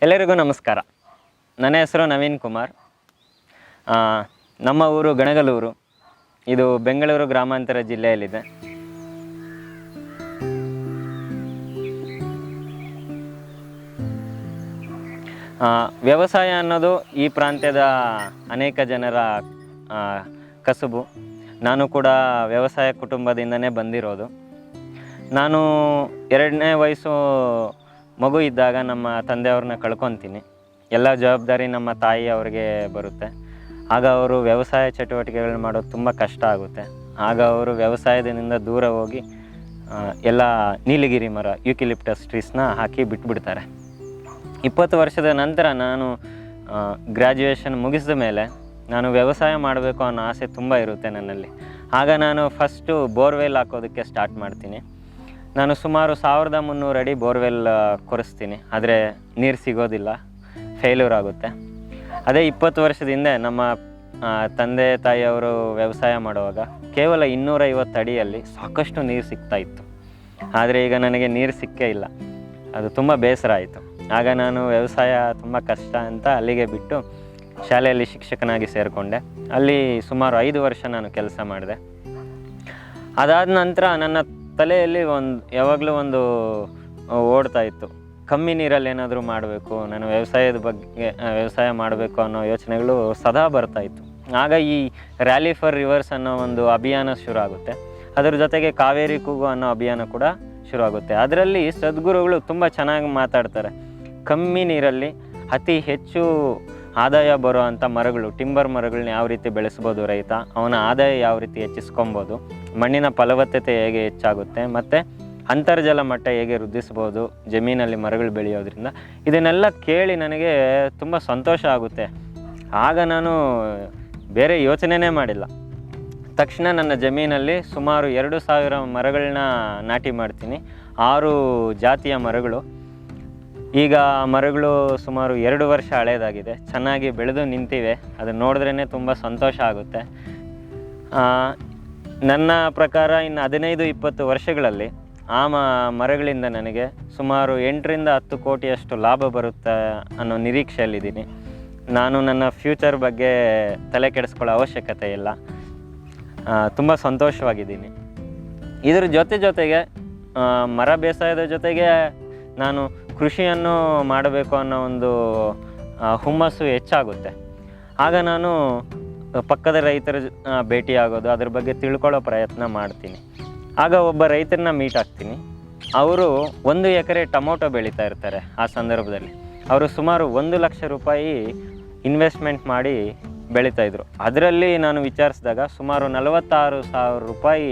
ಎಲ್ಲರಿಗೂ ನಮಸ್ಕಾರ. ನನ್ನ ಹೆಸರು ನವೀನ್ ಕುಮಾರ್. ನಮ್ಮ ಊರು ಗಣಗಲೂರು. ಇದು ಬೆಂಗಳೂರು ಗ್ರಾಮಾಂತರ ಜಿಲ್ಲೆಯಲ್ಲಿದೆ. ವ್ಯವಸಾಯ ಅನ್ನೋದು ಈ ಪ್ರಾಂತ್ಯದ ಅನೇಕ ಜನರ ಕಸುಬು. ನಾನು ಕೂಡ ವ್ಯವಸಾಯ ಕುಟುಂಬದಿಂದನೇ ಬಂದಿರೋದು. ನಾನು 2ನೇ ವಯಸ್ಸು ಮಗು ಇದ್ದಾಗ ನಮ್ಮ ತಂದೆಯವ್ರನ್ನ ಕಳ್ಕೊತೀನಿ. ಎಲ್ಲ ಜವಾಬ್ದಾರಿ ನಮ್ಮ ತಾಯಿ ಅವ್ರಿಗೆ ಬರುತ್ತೆ. ಆಗ ಅವರು ವ್ಯವಸಾಯ ಚಟುವಟಿಕೆಗಳನ್ನ ಮಾಡೋದು ತುಂಬ ಕಷ್ಟ ಆಗುತ್ತೆ. ಆಗ ಅವರು ವ್ಯವಸಾಯದಿಂದ ದೂರ ಹೋಗಿ ಎಲ್ಲ ನೀಲಗಿರಿ ಮರ, ಯೂಕಿಲಿಪ್ಟಸ್ ಟ್ರೀಸ್ನ ಹಾಕಿ ಬಿಟ್ಬಿಡ್ತಾರೆ. 20 ವರ್ಷದ ನಂತರ ನಾನು ಗ್ರ್ಯಾಜುಯೇಷನ್ ಮುಗಿಸಿದ ಮೇಲೆ ನಾನು ವ್ಯವಸಾಯ ಮಾಡಬೇಕು ಅನ್ನೋ ಆಸೆ ತುಂಬ ಇರುತ್ತೆ ನನ್ನಲ್ಲಿ. ಆಗ ನಾನು ಫಸ್ಟು ಬೋರ್ವೆಲ್ ಹಾಕೋದಕ್ಕೆ ಸ್ಟಾರ್ಟ್ ಮಾಡ್ತೀನಿ. ನಾನು ಸುಮಾರು 1300 ಅಡಿ ಬೋರ್ವೆಲ್ ಕೊರೆಸ್ತೀನಿ. ಆದರೆ ನೀರು ಸಿಗೋದಿಲ್ಲ, ಫೇಲ್ಯೂರ್ ಆಗುತ್ತೆ. ಅದೇ 20 ವರ್ಷದ ಹಿಂದೆ ನಮ್ಮ ತಂದೆ ತಾಯಿಯವರು ವ್ಯವಸಾಯ ಮಾಡುವಾಗ ಕೇವಲ 250 ಅಡಿಯಲ್ಲಿ ಸಾಕಷ್ಟು ನೀರು ಸಿಗ್ತಾಯಿತ್ತು. ಆದರೆ ಈಗ ನನಗೆ ನೀರು ಸಿಕ್ಕೇ ಇಲ್ಲ. ಅದು ತುಂಬ ಬೇಸರ ಆಯಿತು. ಆಗ ನಾನು ವ್ಯವಸಾಯ ತುಂಬ ಕಷ್ಟ ಅಂತ ಅಲ್ಲಿಗೆ ಬಿಟ್ಟು ಶಾಲೆಯಲ್ಲಿ ಶಿಕ್ಷಕನಾಗಿ ಸೇರಿಕೊಂಡೆ. ಅಲ್ಲಿ ಸುಮಾರು 5 ವರ್ಷ ನಾನು ಕೆಲಸ ಮಾಡಿದೆ. ಅದಾದ ನಂತರ ನನ್ನ ತಲೆಯಲ್ಲಿ ಯಾವಾಗಲೂ ಒಂದು ಓಡ್ತಾ ಇತ್ತು, ಕಮ್ಮಿ ನೀರಲ್ಲಿ ಏನಾದರೂ ಮಾಡಬೇಕು, ನಾನು ವ್ಯವಸಾಯ ಮಾಡಬೇಕು ಅನ್ನೋ ಯೋಚನೆಗಳು ಸದಾ ಬರ್ತಾಯಿತ್ತು. ಆಗ ಈ ರ್ಯಾಲಿ ಫಾರ್ ರಿವರ್ಸ್ ಅನ್ನೋ ಒಂದು ಅಭಿಯಾನ ಶುರು ಆಗುತ್ತೆ. ಅದರ ಜೊತೆಗೆ ಕಾವೇರಿ ಕೂಗು ಅನ್ನೋ ಅಭಿಯಾನ ಕೂಡ ಶುರು ಆಗುತ್ತೆ. ಅದರಲ್ಲಿ ಸದ್ಗುರುಗಳು ತುಂಬ ಚೆನ್ನಾಗಿ ಮಾತಾಡ್ತಾರೆ. ಕಮ್ಮಿ ನೀರಲ್ಲಿ ಅತಿ ಹೆಚ್ಚು ಆದಾಯ ಬರೋ ಅಂಥ ಮರಗಳು, ಟಿಂಬರ್ ಮರಗಳನ್ನ ಯಾವ ರೀತಿ ಬೆಳೆಸ್ಬೋದು ರೈತ, ಅವನ ಆದಾಯ ಯಾವ ರೀತಿ ಹೆಚ್ಚಿಸ್ಕೊಬೋದು, ಮಣ್ಣಿನ ಫಲವತ್ತತೆ ಹೇಗೆ ಹೆಚ್ಚಾಗುತ್ತೆ, ಮತ್ತು ಅಂತರ್ಜಲ ಮಟ್ಟ ಹೇಗೆ ವೃದ್ಧಿಸ್ಬೋದು ಜಮೀನಲ್ಲಿ ಮರಗಳು ಬೆಳೆಯೋದ್ರಿಂದ. ಇದನ್ನೆಲ್ಲ ಕೇಳಿ ನನಗೆ ತುಂಬ ಸಂತೋಷ ಆಗುತ್ತೆ. ಆಗ ನಾನು ಬೇರೆ ಯೋಚನೆನೇ ಮಾಡಿಲ್ಲ. ತಕ್ಷಣ ನನ್ನ ಜಮೀನಲ್ಲಿ ಸುಮಾರು 2000 ಮರಗಳನ್ನ ನಾಟಿ ಮಾಡ್ತೀನಿ. 6 ಜಾತಿಯ ಮರಗಳು. ಈಗ ಮರಗಳು ಸುಮಾರು 2 ವರ್ಷ ಹಳೇದಾಗಿದೆ, ಚೆನ್ನಾಗಿ ಬೆಳೆದು ನಿಂತಿವೆ. ಅದನ್ನು ನೋಡಿದ್ರೇ ತುಂಬ ಸಂತೋಷ ಆಗುತ್ತೆ. ನನ್ನ ಪ್ರಕಾರ ಇನ್ನು 15-20 ವರ್ಷಗಳಲ್ಲಿ ಆ ಮರಗಳಿಂದ ನನಗೆ ಸುಮಾರು 8ರಿಂದ 10 ಕೋಟಿಯಷ್ಟು ಲಾಭ ಬರುತ್ತೆ ಅನ್ನೋ ನಿರೀಕ್ಷೆಯಲ್ಲಿದ್ದೀನಿ. ನಾನು ನನ್ನ ಫ್ಯೂಚರ್ ಬಗ್ಗೆ ತಲೆ ಕೆಡಿಸ್ಕೊಳ್ಳೋ ಅವಶ್ಯಕತೆ ಇಲ್ಲ. ತುಂಬ ಸಂತೋಷವಾಗಿದ್ದೀನಿ. ಇದರ ಜೊತೆಗೆ ಮರ ಬೇಸಾಯದ ಜೊತೆಗೆ ನಾನು ಕೃಷಿಯನ್ನು ಮಾಡಬೇಕು ಅನ್ನೋ ಒಂದು ಹುಮ್ಮಸ್ಸು ಹೆಚ್ಚಾಗುತ್ತೆ. ಆಗ ನಾನು ಪಕ್ಕದ ರೈತರ ಭೇಟಿಯಾಗೋದು, ಅದ್ರ ಬಗ್ಗೆ ತಿಳ್ಕೊಳ್ಳೋ ಪ್ರಯತ್ನ ಮಾಡ್ತೀನಿ. ಆಗ ಒಬ್ಬ ರೈತರನ್ನ ಮೀಟ್ ಆಗ್ತೀನಿ. ಅವರು 1 ಎಕರೆ ಟೊಮೊಟೊ ಬೆಳೀತಾ ಇರ್ತಾರೆ. ಆ ಸಂದರ್ಭದಲ್ಲಿ ಅವರು ಸುಮಾರು 1 ಲಕ್ಷ ರೂಪಾಯಿ ಇನ್ವೆಸ್ಟ್ಮೆಂಟ್ ಮಾಡಿ ಬೆಳೀತಾಯಿದ್ರು. ಅದರಲ್ಲಿ ನಾನು ವಿಚಾರಿಸಿದಾಗ ಸುಮಾರು 46,000 ರೂಪಾಯಿ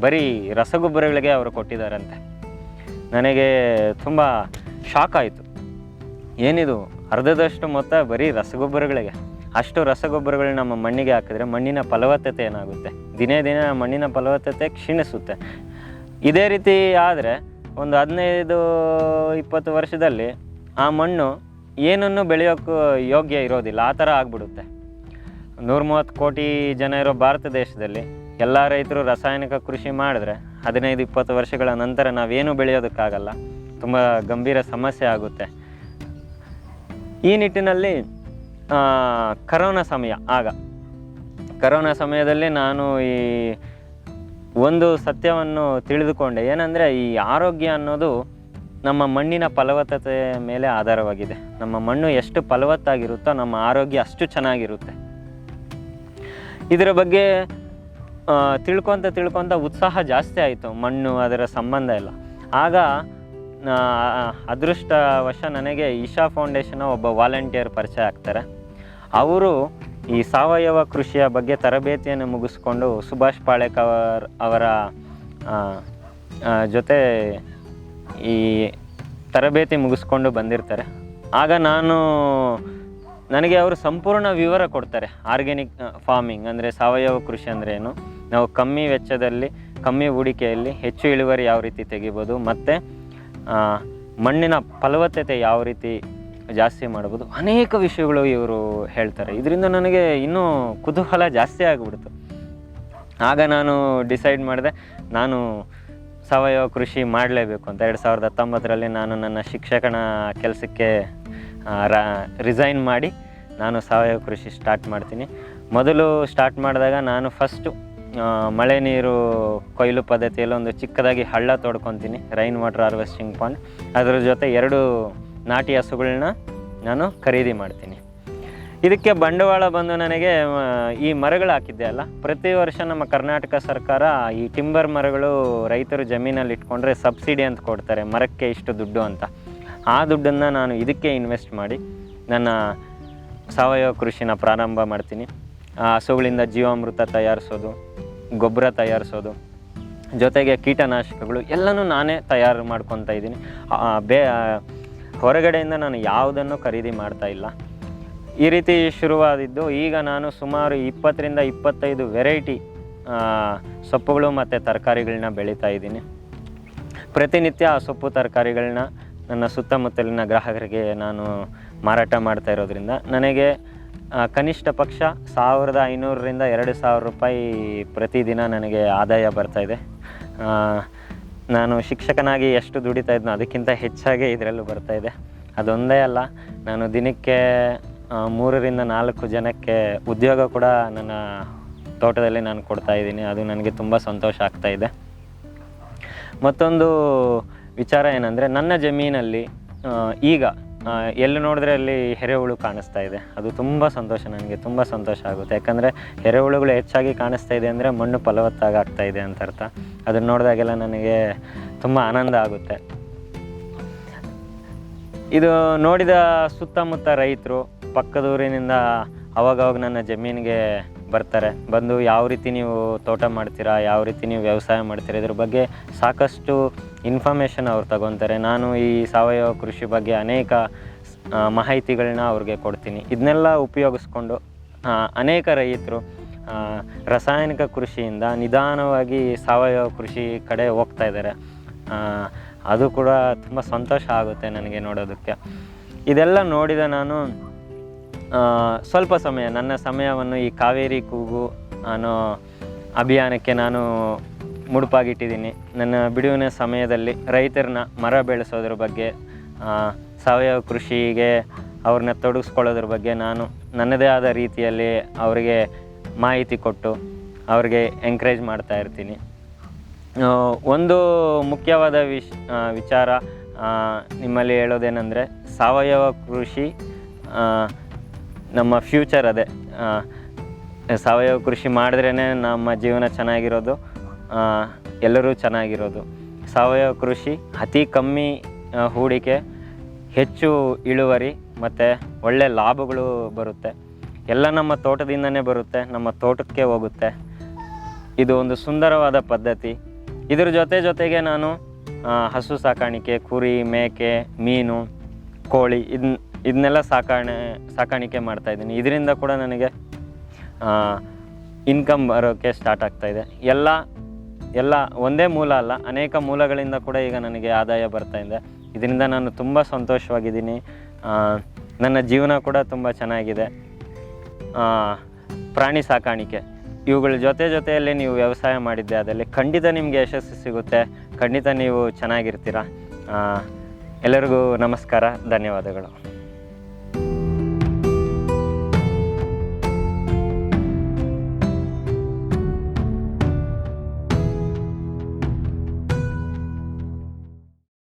ಬರೀ ರಸಗೊಬ್ಬರಗಳಿಗೆ ಅವರು ಕೊಟ್ಟಿದ್ದಾರಂತೆ. ನನಗೆ ತುಂಬ ಶಾಕ್ ಆಯಿತು. ಏನಿದು, ಅರ್ಧದಷ್ಟು ಮೊತ್ತ ಬರೀ ರಸಗೊಬ್ಬರಗಳಿಗೆ. ಅಷ್ಟು ರಸಗೊಬ್ಬರಗಳು ನಮ್ಮ ಮಣ್ಣಿಗೆ ಹಾಕಿದ್ರೆ ಮಣ್ಣಿನ ಫಲವತ್ತತೆ ಏನಾಗುತ್ತೆ? ದಿನೇ ದಿನ ಮಣ್ಣಿನ ಫಲವತ್ತತೆ ಕ್ಷೀಣಿಸುತ್ತೆ. ಇದೇ ರೀತಿ ಆದರೆ ಒಂದು 15-20 ವರ್ಷದಲ್ಲಿ ಆ ಮಣ್ಣು ಏನನ್ನು ಬೆಳೆಯೋಕ್ಕೂ ಯೋಗ್ಯ ಇರೋದಿಲ್ಲ. ಆ ಥರ ಆಗಿಬಿಡುತ್ತೆ. 130 ಕೋಟಿ ಜನ ಇರೋ ಭಾರತ ದೇಶದಲ್ಲಿ ಎಲ್ಲ ರೈತರು ರಾಸಾಯನಿಕ ಕೃಷಿ ಮಾಡಿದ್ರೆ 15-20 ವರ್ಷಗಳ ನಂತರ ನಾವೇನು ಬೆಳೆಯೋದಕ್ಕಾಗಲ್ಲ. ತುಂಬ ಗಂಭೀರ ಸಮಸ್ಯೆ ಆಗುತ್ತೆ. ಈ ನಿಟ್ಟಿನಲ್ಲಿ ಕರೋನಾ ಸಮಯದಲ್ಲಿ ನಾನು ಈ ಒಂದು ಸತ್ಯವನ್ನು ತಿಳಿದುಕೊಂಡೆ. ಏನಂದರೆ, ಈ ಆರೋಗ್ಯ ಅನ್ನೋದು ನಮ್ಮ ಮಣ್ಣಿನ ಫಲವತ್ತತೆ ಮೇಲೆ ಆಧಾರವಾಗಿದೆ. ನಮ್ಮ ಮಣ್ಣು ಎಷ್ಟು ಫಲವತ್ತಾಗಿರುತ್ತೋ ನಮ್ಮ ಆರೋಗ್ಯ ಅಷ್ಟು ಚೆನ್ನಾಗಿರುತ್ತೆ. ಇದರ ಬಗ್ಗೆ ತಿಳ್ಕೊತ ಉತ್ಸಾಹ ಜಾಸ್ತಿ ಆಯಿತು. ಮಣ್ಣು, ಅದರ ಸಂಬಂಧ ಎಲ್ಲ. ಆಗ ಅದೃಷ್ಟವಶ ನನಗೆ ಇಶಾ ಫೌಂಡೇಶನ್ನ ಒಬ್ಬ ವಾಲಂಟಿಯರ್ ಪರಿಚಯ ಆಗ್ತಾರೆ. ಅವರು ಈ ಸಾವಯವ ಕೃಷಿಯ ಬಗ್ಗೆ ತರಬೇತಿಯನ್ನು ಮುಗಿಸ್ಕೊಂಡು ಸುಭಾಷ್ ಪಾಳೇಕರ್ ಅವರ ಜೊತೆ ಈ ತರಬೇತಿ ಮುಗಿಸ್ಕೊಂಡು ಬಂದಿರ್ತಾರೆ. ಆಗ ನನಗೆ ಅವರು ಸಂಪೂರ್ಣ ವಿವರ ಕೊಡ್ತಾರೆ. ಆರ್ಗ್ಯಾನಿಕ್ ಫಾರ್ಮಿಂಗ್ ಅಂದರೆ ಸಾವಯವ ಕೃಷಿ ಅಂದರೆ ಏನು, ನಾವು ಕಮ್ಮಿ ವೆಚ್ಚದಲ್ಲಿ, ಕಮ್ಮಿ ಹೂಡಿಕೆಯಲ್ಲಿ ಹೆಚ್ಚು ಇಳುವರಿ ಯಾವ ರೀತಿ ತೆಗಿಬೋದು, ಮತ್ತು ಮಣ್ಣಿನ ಫಲವತ್ತತೆ ಯಾವ ರೀತಿ ಜಾಸ್ತಿ ಮಾಡ್ಬೋದು, ಅನೇಕ ವಿಷಯಗಳು ಇವರು ಹೇಳ್ತಾರೆ. ಇದರಿಂದ ನನಗೆ ಇನ್ನೂ ಕುತೂಹಲ ಜಾಸ್ತಿ ಆಗಿಬಿಡ್ತು. ಆಗ ನಾನು ಡಿಸೈಡ್ ಮಾಡಿದೆ, ನಾನು ಸಾವಯವ ಕೃಷಿ ಮಾಡಲೇಬೇಕು ಅಂತ. 2019ರಲ್ಲಿ ನಾನು ನನ್ನ ಶಿಕ್ಷಕನ ಕೆಲಸಕ್ಕೆ ರಿಸೈನ್ ಮಾಡಿ ನಾನು ಸಾವಯವ ಕೃಷಿ ಸ್ಟಾರ್ಟ್ ಮಾಡ್ತೀನಿ. ಮೊದಲು ಸ್ಟಾರ್ಟ್ ಮಾಡಿದಾಗ ನಾನು ಫಸ್ಟು ಮಳೆ ನೀರು ಕೊಯ್ಲು ಪದ್ಧತಿಯಲ್ಲಿ ಒಂದು ಚಿಕ್ಕದಾಗಿ ಹಳ್ಳ ತೋಡ್ಕೊತೀನಿ, ರೈನ್ ವಾಟರ್ ಹಾರ್ವೆಸ್ಟಿಂಗ್ ಪಾಂಡ್. ಅದರ ಜೊತೆ 2 ನಾಟಿ ಹಸುಗಳನ್ನ ನಾನು ಖರೀದಿ ಮಾಡ್ತೀನಿ. ಇದಕ್ಕೆ ಬಂಡವಾಳ ಬಂದು ನನಗೆ ಈ ಮರಗಳು ಹಾಕಿದ್ದೆ ಅಲ್ಲ, ಪ್ರತಿ ವರ್ಷ ನಮ್ಮ ಕರ್ನಾಟಕ ಸರ್ಕಾರ ಈ ಟಿಂಬರ್ ಮರಗಳು ರೈತರು ಜಮೀನಲ್ಲಿ ಇಟ್ಕೊಂಡ್ರೆ ಸಬ್ಸಿಡಿ ಅಂತ ಕೊಡ್ತಾರೆ, ಮರಕ್ಕೆ ಇಷ್ಟು ದುಡ್ಡು ಅಂತ. ಆ ದುಡ್ಡನ್ನು ನಾನು ಇದಕ್ಕೆ ಇನ್ವೆಸ್ಟ್ ಮಾಡಿ ನನ್ನ ಸಾವಯವ ಕೃಷಿನ ಪ್ರಾರಂಭ ಮಾಡ್ತೀನಿ. ಹಸುಗಳಿಂದ ಜೀವಾಮೃತ ತಯಾರಿಸೋದು, ಗೊಬ್ಬರ ತಯಾರಿಸೋದು, ಜೊತೆಗೆ ಕೀಟನಾಶಕಗಳು ಎಲ್ಲನೂ ನಾನೇ ತಯಾರು ಮಾಡ್ಕೊತಾ ಇದ್ದೀನಿ. ಹೊರಗಡೆಯಿಂದ ನಾನು ಯಾವುದನ್ನು ಖರೀದಿ ಮಾಡ್ತಾ ಇಲ್ಲ. ಈ ರೀತಿ ಶುರುವಾದಿದ್ದು ಈಗ ನಾನು ಸುಮಾರು 20ರಿಂದ 25 ವೆರೈಟಿ ಸೊಪ್ಪುಗಳು ಮತ್ತು ತರಕಾರಿಗಳನ್ನ ಬೆಳೀತಾ ಇದ್ದೀನಿ. ಪ್ರತಿನಿತ್ಯ ಆ ಸೊಪ್ಪು ತರಕಾರಿಗಳನ್ನ ನನ್ನ ಸುತ್ತಮುತ್ತಲಿನ ಗ್ರಾಹಕರಿಗೆ ನಾನು ಮಾರಾಟ ಮಾಡ್ತಾ ಇರೋದ್ರಿಂದ ನನಗೆ ಕನಿಷ್ಠ ಪಕ್ಷ 1500ರಿಂದ 2000 ರೂಪಾಯಿ ಪ್ರತಿದಿನ ನನಗೆ ಆದಾಯ ಬರ್ತಾಯಿದೆ. ನಾನು ಶಿಕ್ಷಕನಾಗಿ ಎಷ್ಟು ದುಡಿತಾ ಇದ್ನೋ ಅದಕ್ಕಿಂತ ಹೆಚ್ಚಾಗಿ ಇದರಲ್ಲೂ ಬರ್ತಾಯಿದೆ. ಅದೊಂದೇ ಅಲ್ಲ, ನಾನು ದಿನಕ್ಕೆ 3ರಿಂದ 4 ಜನಕ್ಕೆ ಉದ್ಯೋಗ ಕೂಡ ನನ್ನ ತೋಟದಲ್ಲಿ ನಾನು ಕೊಡ್ತಾಯಿದ್ದೀನಿ. ಅದು ನನಗೆ ತುಂಬ ಸಂತೋಷ ಆಗ್ತಾಯಿದೆ. ಮತ್ತೊಂದು ವಿಚಾರ ಏನಂದರೆ, ನನ್ನ ಜಮೀನಲ್ಲಿ ಈಗ ಎಲ್ಲಿ ನೋಡಿದ್ರೆ ಅಲ್ಲಿ ಎರೆಹುಳು ಕಾಣಿಸ್ತಾ ಇದೆ. ಅದು ತುಂಬ ಸಂತೋಷ, ನನಗೆ ತುಂಬ ಸಂತೋಷ ಆಗುತ್ತೆ. ಯಾಕಂದರೆ ಎರೆಹುಳುಗಳು ಹೆಚ್ಚಾಗಿ ಕಾಣಿಸ್ತಾ ಇದೆ ಅಂದರೆ ಮಣ್ಣು ಫಲವತ್ತಾಗಿ ಆಗ್ತಾ ಇದೆ ಅಂತ ಅರ್ಥ. ಅದನ್ನು ನೋಡಿದಾಗೆಲ್ಲ ನನಗೆ ತುಂಬ ಆನಂದ ಆಗುತ್ತೆ. ಇದು ನೋಡಿದ ಸುತ್ತಮುತ್ತ ರೈತರು ಪಕ್ಕದೂರಿನಿಂದ ಅವಾಗವಾಗ ನನ್ನ ಜಮೀನಿಗೆ ಬರ್ತಾರೆ. ಬಂದು ಯಾವ ರೀತಿ ನೀವು ತೋಟ ಮಾಡ್ತೀರಾ, ಯಾವ ರೀತಿ ನೀವು ವ್ಯವಸಾಯ ಮಾಡ್ತೀರಾ, ಇದ್ರ ಬಗ್ಗೆ ಸಾಕಷ್ಟು ಇನ್ಫಾರ್ಮೇಷನ್ ಅವ್ರು ತಗೊತಾರೆ. ನಾನು ಈ ಸಾವಯವ ಕೃಷಿ ಬಗ್ಗೆ ಅನೇಕ ಮಾಹಿತಿಗಳನ್ನ ಅವ್ರಿಗೆ ಕೊಡ್ತೀನಿ. ಇದನ್ನೆಲ್ಲ ಉಪಯೋಗಿಸ್ಕೊಂಡು ಅನೇಕ ರೈತರು ರಾಸಾಯನಿಕ ಕೃಷಿಯಿಂದ ನಿಧಾನವಾಗಿ ಸಾವಯವ ಕೃಷಿ ಕಡೆ ಹೋಗ್ತಾ ಇದ್ದಾರೆ. ಅದು ಕೂಡ ತುಂಬ ಸಂತೋಷ ಆಗುತ್ತೆ ನನಗೆ ನೋಡೋದಕ್ಕೆ. ಇದೆಲ್ಲ ನೋಡಿದ ನಾನು ಸ್ವಲ್ಪ ಸಮಯ, ನನ್ನ ಸಮಯವನ್ನು ಈ ಕಾವೇರಿ ಕೂಗು ಅನ್ನೋ ಅಭಿಯಾನಕ್ಕೆ ನಾನು ಮುಡುಪಾಗಿಟ್ಟಿದ್ದೀನಿ. ನನ್ನ ಬಿಡುವಿನ ಸಮಯದಲ್ಲಿ ರೈತರನ್ನ ಮರ ಬೆಳೆಸೋದ್ರ ಬಗ್ಗೆ, ಸಾವಯವ ಕೃಷಿಗೆ ಅವ್ರನ್ನ ತೊಡಗಿಸ್ಕೊಳ್ಳೋದ್ರ ಬಗ್ಗೆ ನಾನು ನನ್ನದೇ ಆದ ರೀತಿಯಲ್ಲಿ ಅವರಿಗೆ ಮಾಹಿತಿ ಕೊಟ್ಟು ಅವ್ರಿಗೆ ಎಂಕರೇಜ್ ಮಾಡ್ತಾ ಇರ್ತೀನಿ. ಒಂದು ಮುಖ್ಯವಾದ ವಿಚಾರ ನಿಮ್ಮಲ್ಲಿ ಹೇಳೋದೇನೆಂದರೆ, ಸಾವಯವ ಕೃಷಿ ನಮ್ಮ ಫ್ಯೂಚರ್. ಅದೇ ಸಾವಯವ ಕೃಷಿ ಮಾಡಿದ್ರೇ ನಮ್ಮ ಜೀವನ ಚೆನ್ನಾಗಿರೋದು, ಎಲ್ಲರೂ ಚೆನ್ನಾಗಿರೋದು. ಸಾವಯವ ಕೃಷಿ ಅತಿ ಕಮ್ಮಿ ಹೂಡಿಕೆ, ಹೆಚ್ಚು ಇಳುವರಿ ಮತ್ತು ಒಳ್ಳೆಯ ಲಾಭಗಳು ಬರುತ್ತೆ. ಎಲ್ಲ ನಮ್ಮ ತೋಟದಿಂದನೇ ಬರುತ್ತೆ, ನಮ್ಮ ತೋಟಕ್ಕೆ ಹೋಗುತ್ತೆ. ಇದು ಒಂದು ಸುಂದರವಾದ ಪದ್ಧತಿ. ಇದ್ರ ಜೊತೆಗೆ ನಾನು ಹಸು ಸಾಕಾಣಿಕೆ, ಕುರಿ, ಮೇಕೆ, ಮೀನು, ಕೋಳಿ ಇದನ್ನೆಲ್ಲ ಸಾಕಾಣಿಕೆ ಮಾಡ್ತಾಯಿದ್ದೀನಿ. ಇದರಿಂದ ಕೂಡ ನನಗೆ ಇನ್ಕಮ್ ಬರೋಕ್ಕೆ ಸ್ಟಾರ್ಟ್ ಆಗ್ತಾಯಿದೆ. ಎಲ್ಲ ಒಂದೇ ಮೂಲ ಅಲ್ಲ, ಅನೇಕ ಮೂಲಗಳಿಂದ ಕೂಡ ಈಗ ನನಗೆ ಆದಾಯ ಬರ್ತಾಯಿದೆ. ಇದರಿಂದ ನಾನು ತುಂಬ ಸಂತೋಷವಾಗಿದ್ದೀನಿ. ನನ್ನ ಜೀವನ ಕೂಡ ತುಂಬ ಚೆನ್ನಾಗಿದೆ. ಪ್ರಾಣಿ ಸಾಕಾಣಿಕೆ ಇವುಗಳ ಜೊತೆಯಲ್ಲಿ ನೀವು ವ್ಯವಸಾಯ ಮಾಡಿದ್ದೆ ಅದರಲ್ಲಿ ಖಂಡಿತ ನಿಮಗೆ ಯಶಸ್ಸು ಸಿಗುತ್ತೆ. ಖಂಡಿತ ನೀವು ಚೆನ್ನಾಗಿರ್ತೀರ. ಎಲ್ಲರಿಗೂ ನಮಸ್ಕಾರ, ಧನ್ಯವಾದಗಳು.